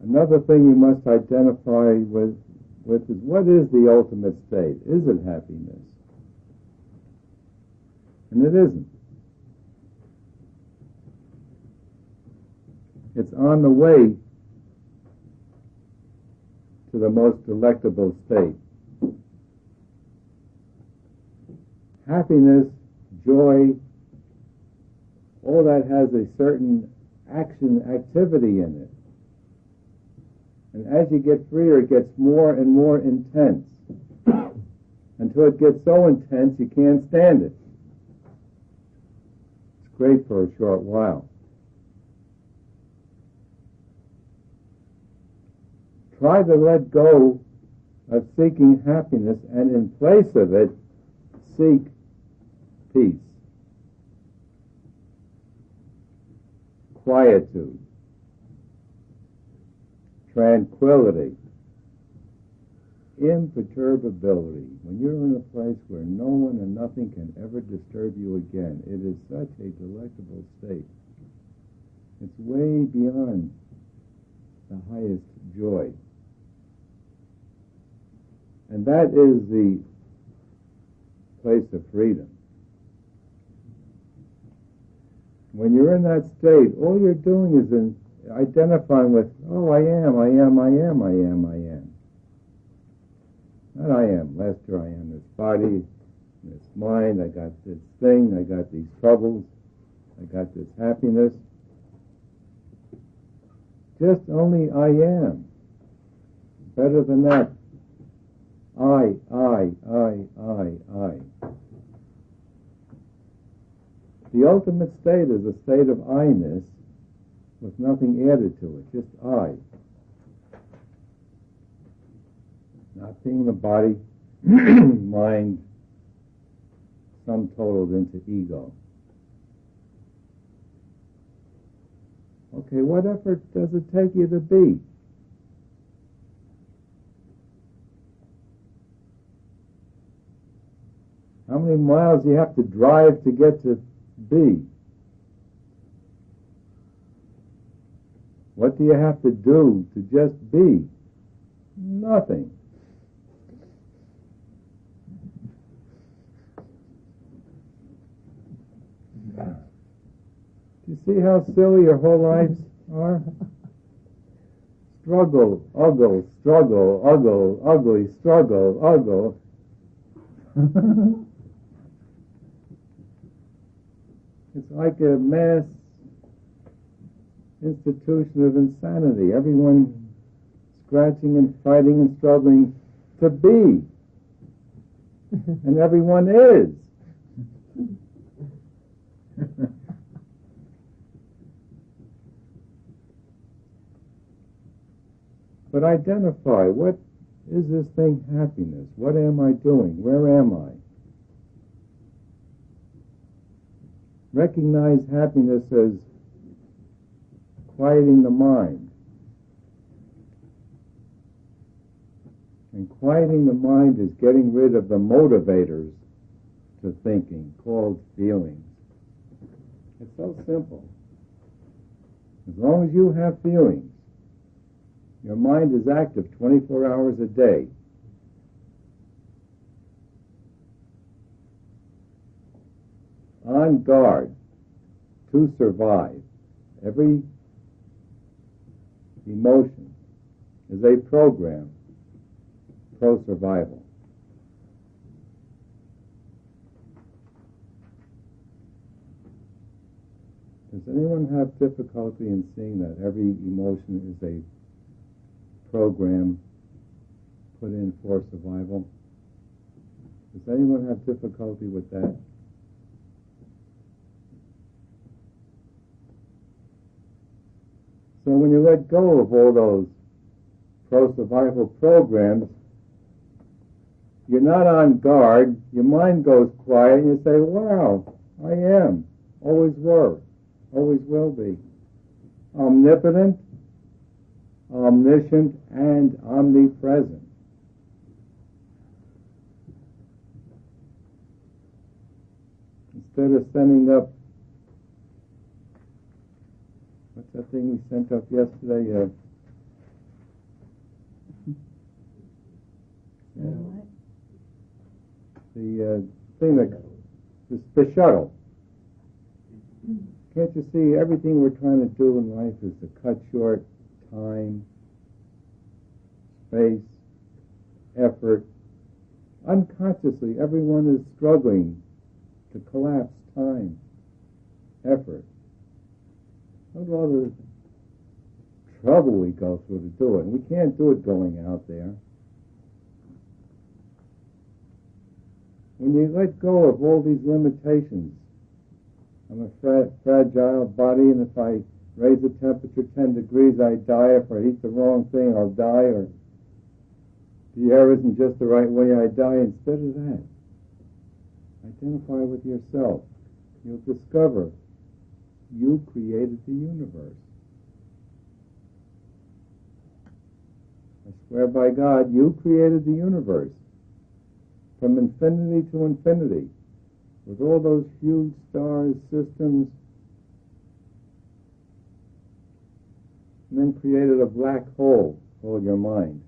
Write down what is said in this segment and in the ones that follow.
Another thing you must identify with is, what is the ultimate state? Is it happiness? And it isn't. It's on the way to the most delectable state. Happiness, joy, all that has a certain activity in it. And as you get freer, it gets more and more intense, until it gets so intense you can't stand it. It's great for a short while. Try to let go of seeking happiness, and in place of it, seek peace, quietude, tranquility, imperturbability. When you're in a place where no one and nothing can ever disturb you again, it is such a delectable state. It's way beyond the highest joy. And that is the place of freedom. When you're in that state, all you're doing is identifying with, oh, I am. Not I am. Last year I am this body, this mind, I got this thing, I got these troubles, I got this happiness. Just only I am. Better than that. I. The ultimate state is a state of I-ness with nothing added to it, just I. Not being the body, mind, sum totaled into ego. Okay, what effort does it take you to be? How many miles do you have to drive to get to be? What do you have to do to just be? Nothing. Do you see how silly your whole lives are? Struggle, ugly, struggle. It's like a mass institution of insanity. Everyone scratching and fighting and struggling to be. And everyone is. But identify, what is this thing happiness? What am I doing? Where am I? Recognize happiness as quieting the mind. And quieting the mind is getting rid of the motivators to thinking, called feelings. It's so simple. As long as you have feelings, your mind is active 24 hours a day. On guard to survive. Every emotion is a program pro-survival. Does anyone have difficulty in seeing that every emotion is a program put in for survival? Does anyone have difficulty with that? So when you let go of all those pro-survival programs, you're not on guard, your mind goes quiet, and you say, wow, I am, always were, always will be, omnipotent, omniscient, and omnipresent. Instead of sending up, what's that thing we sent up yesterday? the thing that the shuttle. Can't you see everything we're trying to do in life is to cut short time, space, effort. Unconsciously, everyone is struggling to collapse time, effort. Look at all the trouble we go through to do it. And we can't do it going out there. When you let go of all these limitations, I'm a fragile body, and if I raise the temperature 10 degrees, I die. If I eat the wrong thing, I'll die. Or the air isn't just the right way, I die. Instead of that, identify with yourself. You'll discover you created the universe. I swear by God, you created the universe from infinity to infinity, with all those huge stars, systems, and then created a black hole called your mind.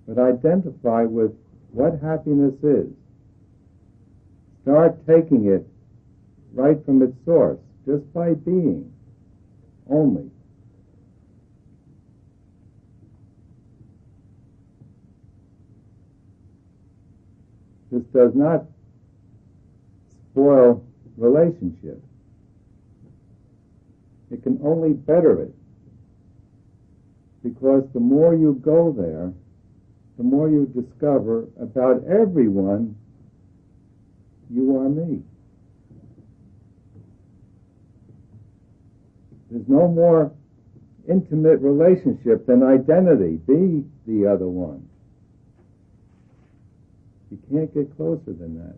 But identify with what happiness is. Start taking it right from its source, just by being only. This does not spoil relationship. It can only better it. Because the more you go there, the more you discover about everyone, you are me. There's no more intimate relationship than identity. Be the other one. You can't get closer than that.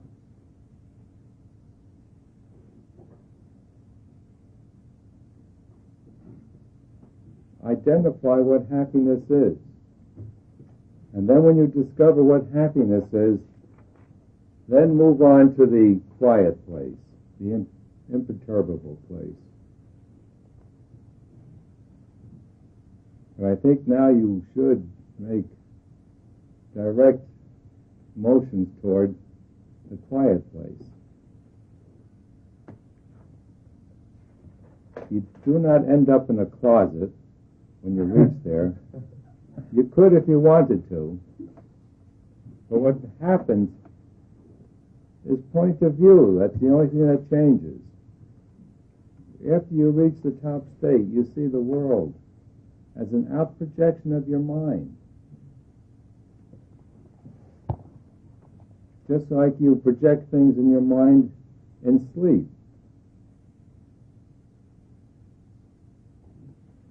Identify what happiness is. And then when you discover what happiness is, then move on to the quiet place, the imperturbable place. And I think now you should make direct motions toward the quiet place. You do not end up in a closet when you reach there. You could if you wanted to. But what happens is point of view. That's the only thing that changes. After you reach the top state, you see the world as an out projection of your mind. Just like you project things in your mind in sleep.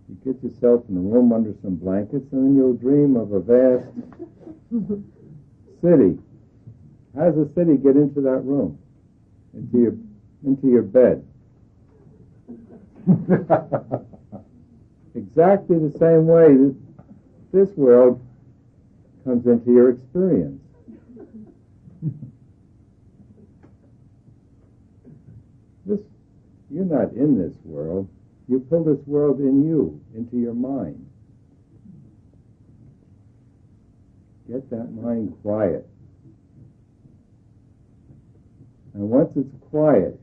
You get yourself in a room under some blankets, and then you'll dream of a vast city. How does a city get into that room? Into your bed. Exactly the same way that this world comes into your experience. You're not in this world. You pull this world in you, into your mind. Get that mind quiet. And once it's quiet,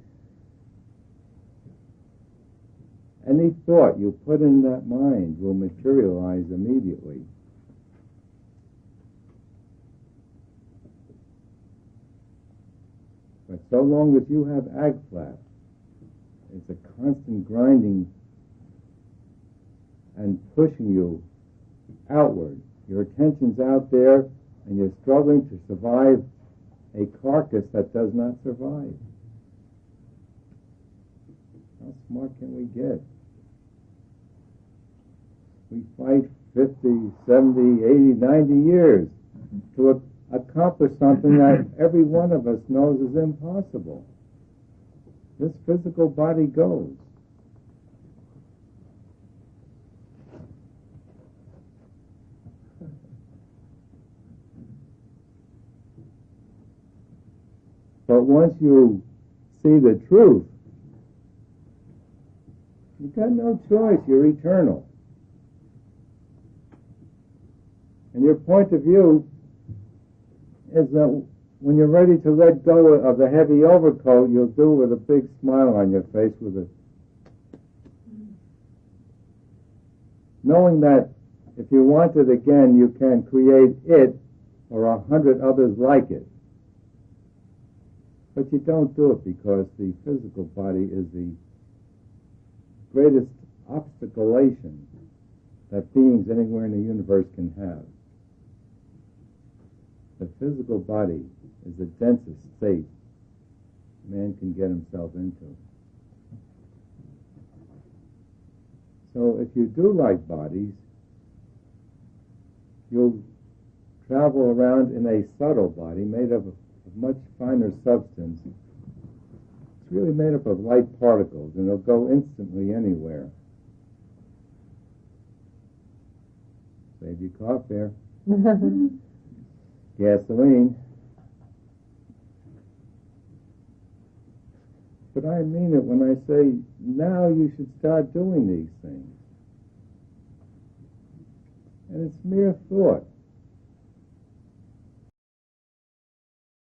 any thought you put in that mind will materialize immediately. But so long as you have agflap, it's a constant grinding and pushing you outward. Your attention's out there, and you're struggling to survive a carcass that does not survive. How smart can we get? We fight 50, 70, 80, 90 years to accomplish something that every one of us knows is impossible. This physical body goes. But once you see the truth, you've got no choice. You're eternal. your point of view is that when you're ready to let go of the heavy overcoat, you'll do it with a big smile on your face, knowing that if you want it again, you can create it or 100 others like it. But you don't do it because the physical body is the greatest obstaculation that beings anywhere in the universe can have. The physical body is the densest state man can get himself into. So if you do like bodies, you'll travel around in a subtle body made of much finer substance. It's really made up of light particles, and it'll go instantly anywhere. Save your car fare. Gasoline. But I mean it when I say now you should start doing these things. And it's mere thought.